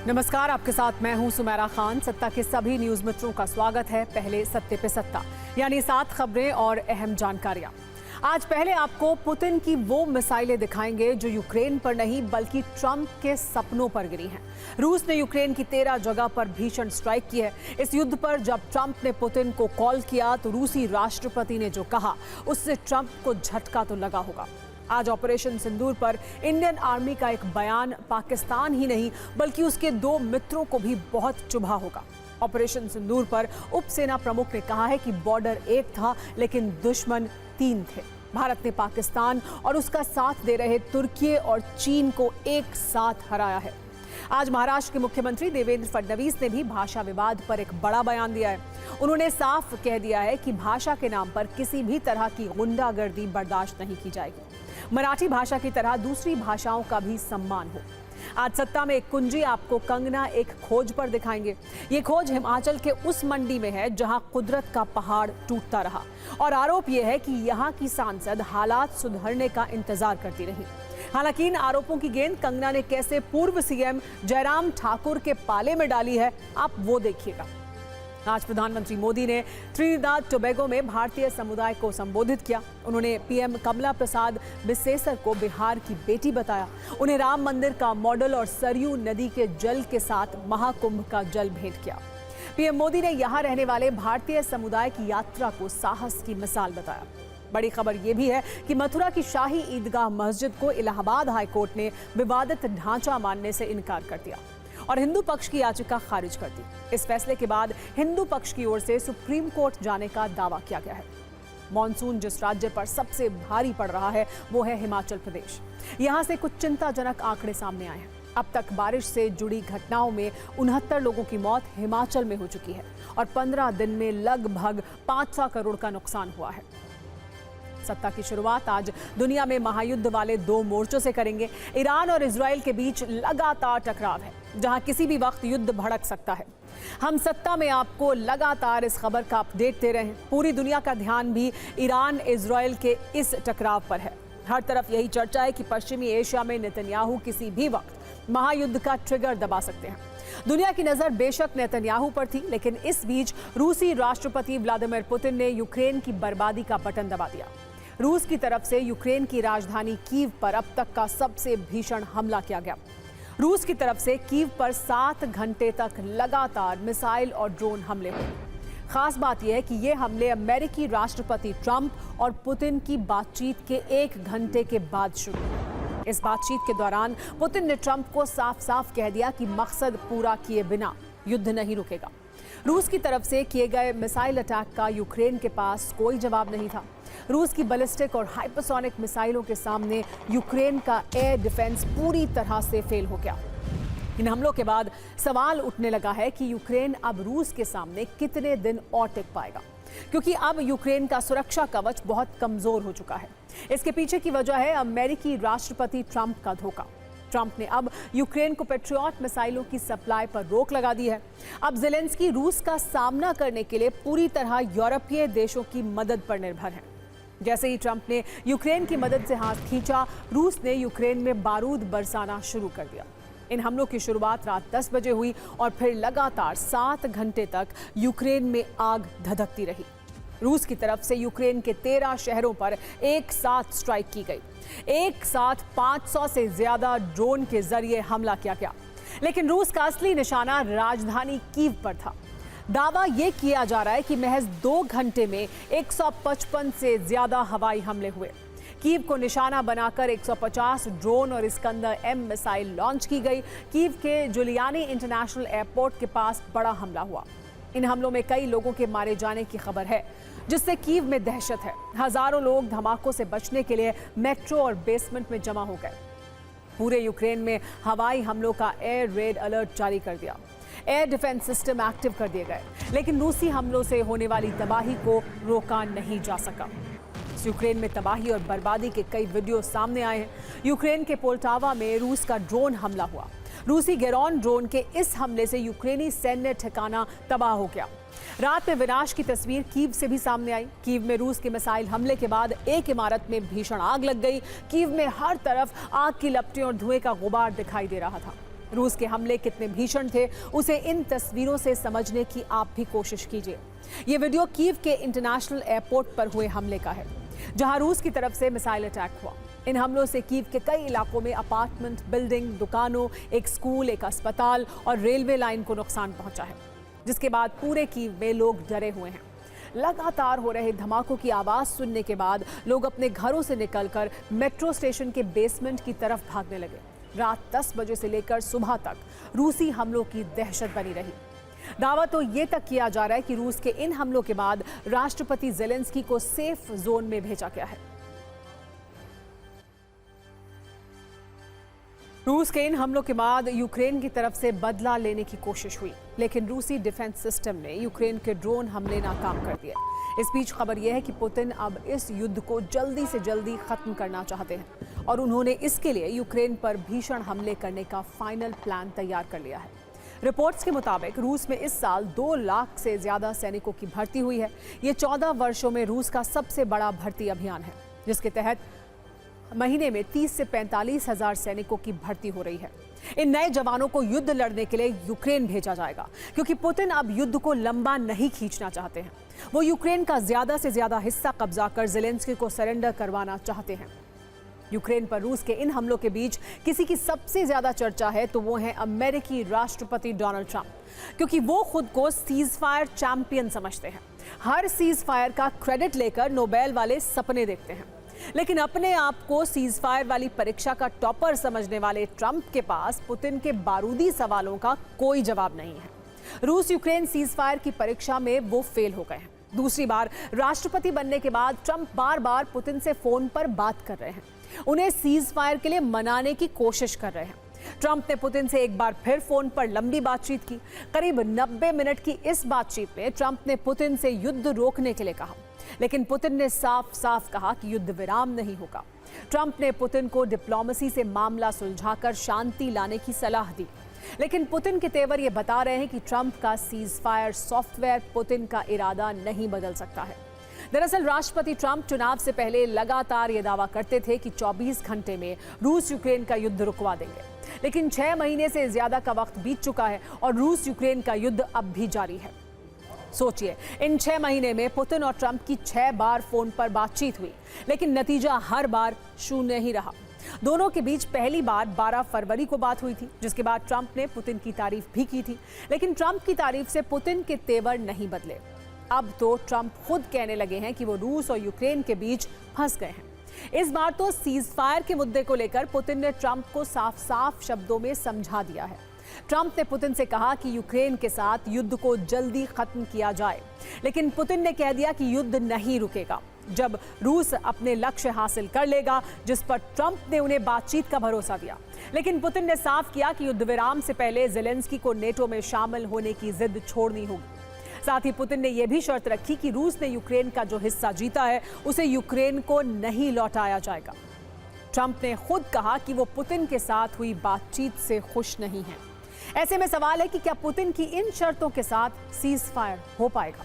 नमस्कार, आपके साथ मैं हूं सुमेरा खान। सत्ता के सभी न्यूज मित्रों का स्वागत है। पहले सत्ते पे सत्ता, यानी 7 खबरें और अहम जानकारियां। आज पहले आपको पुतिन की वो मिसाइलें दिखाएंगे जो यूक्रेन पर नहीं बल्कि ट्रंप के सपनों पर गिरी हैं। रूस ने यूक्रेन की 13 जगह पर भीषण स्ट्राइक की है। इस युद्ध पर जब ट्रंप ने पुतिन को कॉल किया तो रूसी राष्ट्रपति ने जो कहा उससे ट्रंप को झटका तो लगा होगा। आज ऑपरेशन सिंदूर पर इंडियन आर्मी का एक बयान पाकिस्तान ही नहीं बल्कि उसके 2 मित्रों को भी बहुत चुभा होगा। ऑपरेशन सिंदूर पर उप सेना प्रमुख ने कहा है कि बॉर्डर एक था लेकिन दुश्मन 3 थे। भारत ने पाकिस्तान और उसका साथ दे रहे तुर्की और चीन को एक साथ हराया है। आज महाराष्ट्र के मुख्यमंत्री देवेंद्र फडणवीस ने भी भाषा विवाद पर एक बड़ा बयान दिया है। उन्होंने साफ कह दिया है कि भाषा के नाम पर किसी भी तरह की गुंडागर्दी बर्दाश्त नहीं की जाएगी। मराठी भाषा की तरह दूसरी भाषाओं का भी सम्मान हो। आज सत्ता में एक कुंजी आपको कंगना एक खोज पर दिखाएंगे। ये खोज हिमाचल के उस मंडी में है जहां कुदरत का पहाड़ टूटता रहा और आरोप यह है कि यहां की सांसद हालात सुधरने का इंतजार करती रही। हालांकि इन आरोपों की गेंद कंगना ने कैसे पूर्व सीएम जयराम ठाकुर के पाले में डाली है, आप वो देखिएगा। आज प्रधानमंत्री मोदी ने त्रिनिदाद टोबैगो में भारतीय समुदाय को संबोधित किया। उन्होंने पीएम कमला प्रसाद बिसेसर को बिहार की बेटी बताया। उन्हें राम मंदिर का मॉडल और सरयू नदी के जल के साथ महाकुंभ का जल भेंट किया। पीएम मोदी ने यहां रहने वाले भारतीय समुदाय की यात्रा को साहस की मिसाल बताया। बड़ी खबर यह भी है कि मथुरा की शाही ईदगाह मस्जिद को इलाहाबाद हाईकोर्ट ने विवादित ढांचा मानने से इनकार कर दिया और हिंदू पक्ष की याचिका खारिज कर दी। इस फैसले के बाद हिंदू पक्ष की ओर से सुप्रीम कोर्ट जाने का दावा किया गया है। मॉनसून जिस राज्य पर सबसे भारी पड़ रहा है वो है हिमाचल प्रदेश। यहां से कुछ चिंताजनक आंकड़े सामने आए हैं। अब तक बारिश से जुड़ी घटनाओं में 69 लोगों की मौत हिमाचल में हो चुकी है और 15 दिन में लगभग 500 करोड़ का नुकसान हुआ है। सत्ता की शुरुआत आज दुनिया में महायुद्ध वाले 2 मोर्चों से करेंगे। ईरान और इजराइल के बीच लगातार टकराव है जहां किसी भी वक्त युद्ध भड़क सकता है। हम सत्ता में आपको लगातार इस खबर का अपडेट दे रहे हैं। पूरी दुनिया का ध्यान भी ईरान इजराइल के इस टकराव पर है। हर तरफ यही चर्चा है कि पश्चिमी एशिया में नेतन्याहू किसी भी वक्त महायुद्ध का ट्रिगर दबा सकते हैं। दुनिया की नजर बेशक नेतन्याहू पर थी, लेकिन इस बीच रूसी राष्ट्रपति व्लादिमीर पुतिन ने यूक्रेन की बर्बादी का बटन दबा दिया। रूस की तरफ से यूक्रेन की राजधानी कीव पर अब तक का सबसे भीषण हमला किया गया। रूस की तरफ से कीव पर 7 घंटे तक लगातार मिसाइल और ड्रोन हमले हुए। खास बात यह है कि ये हमले अमेरिकी राष्ट्रपति ट्रंप और पुतिन की बातचीत के 1 घंटे के बाद शुरू हुए। इस बातचीत के दौरान पुतिन ने ट्रंप को साफ साफ कह दिया कि मकसद पूरा किए बिना युद्ध नहीं रुकेगा। रूस की तरफ से किए गए मिसाइल अटैक का यूक्रेन के पास कोई जवाब नहीं था। रूस की बैलिस्टिक और हाइपरसोनिक मिसाइलों के सामने यूक्रेन का एयर डिफेंस पूरी तरह से फेल हो गया। इन हमलों के बाद सवाल उठने लगा है कि यूक्रेन अब रूस के सामने कितने दिन और टिक पाएगा, क्योंकि अब यूक्रेन का सुरक्षा कवच बहुत कमजोर हो चुका है। इसके पीछे की वजह है अमेरिकी राष्ट्रपति ट्रंप का धोखा। ट्रंप ने अब यूक्रेन को पेट्रियट मिसाइलों की सप्लाई पर रोक लगा दी है। अब ज़ेलेंस्की रूस का सामना करने के लिए पूरी तरह यूरोपीय देशों की मदद पर निर्भर हैं। जैसे ही ट्रंप ने यूक्रेन की मदद से हाथ खींचा, रूस ने यूक्रेन में बारूद बरसाना शुरू कर दिया। इन हमलों की शुरुआत रात 10 बजे हुई और फिर लगातार 7 घंटे तक यूक्रेन में आग धधकती रही। रूस की तरफ से यूक्रेन के 13 शहरों पर एक साथ स्ट्राइक की गई। एक साथ 500 से ज्यादा ड्रोन के जरिए हमला किया गया, लेकिन रूस का असली निशाना राजधानी कीव पर था। दावा यह किया जा रहा है कि महज 2 घंटे में 155 से ज्यादा हवाई हमले हुए। कीव को निशाना बनाकर 150 ड्रोन और इस्कंदर M मिसाइल लॉन्च की गई। कीव के जुलियानी इंटरनेशनल एयरपोर्ट के पास बड़ा हमला हुआ। इन हमलों में कई लोगों के मारे जाने की खबर है, जिससे कीव में दहशत है। हजारों लोग धमाकों से बचने के लिए मेट्रो और बेसमेंट में जमा हो गए। पूरे यूक्रेन में हवाई हमलों का एयर रेड अलर्ट जारी कर दिया। एयर डिफेंस सिस्टम एक्टिव कर दिए गए, लेकिन रूसी हमलों से होने वाली तबाही को रोका नहीं जा सका। यूक्रेन में तबाही और बर्बादी के कई वीडियो सामने आए हैं। यूक्रेन के पोल्टावा में रूस का ड्रोन हमला हुआ। रूसी गेरॉन ड्रोन के इस हमले से यूक्रेनी सैन्य ठिकाना तबाह हो गया। रात में विनाश की तस्वीर कीव से भी सामने आई। कीव में रूस के मिसाइल हमले के बाद एक इमारत में भीषण आग लग गई। कीव में हर तरफ आग की लपटें और धुएं का गुबार दिखाई दे रहा था। रूस के हमले कितने भीषण थे, उसे इन तस्वीरों से समझने की आप भी कोशिश कीजिए। ये वीडियो कीव के इंटरनेशनल एयरपोर्ट पर हुए हमले का है, जहां रूस की तरफ से मिसाइल अटैक हुआ। इन हमलों से कीव के कई इलाकों में अपार्टमेंट, बिल्डिंग, दुकानों, एक स्कूल, एक अस्पताल और रेलवे लाइन को नुकसान पहुंचा है, जिसके बाद पूरे कीव में लोग डरे हुए हैं। लगातार हो रहे धमाकों की आवाज सुनने के बाद लोग अपने घरों से निकलकर मेट्रो स्टेशन के बेसमेंट की तरफ भागने लगे। रात 10 बजे से लेकर सुबह तक रूसी हमलों की दहशत बनी रही। दावा तो ये तक किया जा रहा है कि रूस के इन हमलों के बाद राष्ट्रपति ज़ेलेंस्की को सेफ जोन में भेजा गया है। रूस के इन हमलों के बाद यूक्रेन की तरफ से बदला लेने की कोशिश हुई, लेकिन रूसी डिफेंस सिस्टम ने यूक्रेन के ड्रोन हमले नाकाम कर दिए। इस बीच खबर यह है कि पुतिन अब इस युद्ध को जल्दी से जल्दी खत्म करना चाहते हैं और उन्होंने इसके लिए यूक्रेन पर भीषण हमले करने का फाइनल प्लान तैयार कर लिया है। रिपोर्ट्स के मुताबिक रूस में इस साल 2 लाख से ज्यादा सैनिकों की भर्ती हुई है। ये 14 वर्षों में रूस का सबसे बड़ा भर्ती अभियान है, जिसके तहत महीने में 30 से 45 हजार सैनिकों की भर्ती हो रही है। इन नए जवानों को युद्ध लड़ने के लिए यूक्रेन भेजा जाएगा, क्योंकि पुतिन अब युद्ध को लंबा नहीं खींचना चाहते हैं। वो यूक्रेन का ज्यादा से ज्यादा हिस्सा कब्जा कर ज़ेलेंस्की को सरेंडर करवाना चाहते हैं। यूक्रेन पर रूस के इन हमलों के बीच किसी की सबसे ज्यादा चर्चा है तो वो है अमेरिकी राष्ट्रपति डोनाल्ड ट्रंप, क्योंकि वो खुद को सीज फायर चैंपियन समझते हैं। हर सीज फायर का क्रेडिट लेकर नोबेल वाले सपने देखते हैं, लेकिन अपने आप को सीज फायर वाली परीक्षा का टॉपर समझने वाले ट्रंप के पास पुतिन के बारूदी सवालों का कोई जवाब नहीं है। रूस यूक्रेन सीज फायर की परीक्षा में वो फेल हो गए हैं। दूसरी बार राष्ट्रपति बनने के बाद ट्रंप बार बार पुतिन से फोन पर बात कर रहे हैं, उन्हें सीज फायर के लिए मनाने की कोशिश कर रहे हैं। ट्रंप ने पुतिन से एक बार फिर फोन पर लंबी बातचीत की। करीब 90 मिनट की इस बातचीत में ट्रंप ने पुतिन से युद्ध रोकने के लिए कहा, लेकिन पुतिन ने साफ साफ कहा कि युद्ध विराम नहीं होगा। ट्रंप ने पुतिन को डिप्लोमेसी से मामला सुलझाकर शांति लाने की सलाह दी, लेकिन पुतिन के तेवर ये बता रहे हैं कि ट्रंप का सीज फायर सॉफ्टवेयर पुतिन का इरादा नहीं बदल सकता है। दरअसल राष्ट्रपति ट्रंप चुनाव से पहले लगातार ये दावा करते थे कि 24 घंटे में रूस यूक्रेन का युद्ध रुकवा देंगे, लेकिन 6 महीने से ज्यादा का वक्त बीत चुका है और रूस यूक्रेन का युद्ध अब भी जारी है। सोचिए, इन 6 महीने में पुतिन और ट्रंप की 6 बार फोन पर बातचीत हुई, लेकिन नतीजा हर बार शून्य ही रहा। दोनों के बीच पहली बार 12 फरवरी को बात हुई थी, जिसके बाद ट्रंप ने पुतिन की तारीफ भी की थी, लेकिन ट्रंप की तारीफ से पुतिन के तेवर नहीं बदले। अब तो ट्रंप खुद कहने लगे हैं कि वो रूस और यूक्रेन के बीच फंस गए हैं। इस बार तो सीज फायर के मुद्दे को लेकर पुतिन ने ट्रंप को साफ साफ शब्दों में समझा दिया है। ट्रंप ने पुतिन से कहा कि यूक्रेन के साथ युद्ध को जल्दी खत्म किया जाए, लेकिन पुतिन ने कह दिया कि युद्ध नहीं रुकेगा जब रूस अपने लक्ष्य हासिल कर लेगा, जिस पर ट्रंप ने उन्हें बातचीत का भरोसा दिया। लेकिन पुतिन ने साफ किया कि युद्ध विराम से पहले ज़ेलेंस्की को नेटो में शामिल होने की जिद छोड़नी होगी। साथ ही पुतिन ने यह भी शर्त रखी कि रूस ने यूक्रेन का जो हिस्सा जीता है उसे यूक्रेन को नहीं लौटाया जाएगा। ट्रंप ने खुद कहा कि वो पुतिन के साथ हुई बातचीत से खुश नहीं है। ऐसे में सवाल है कि क्या पुतिन की इन शर्तों के साथ सीज फायर हो पाएगा?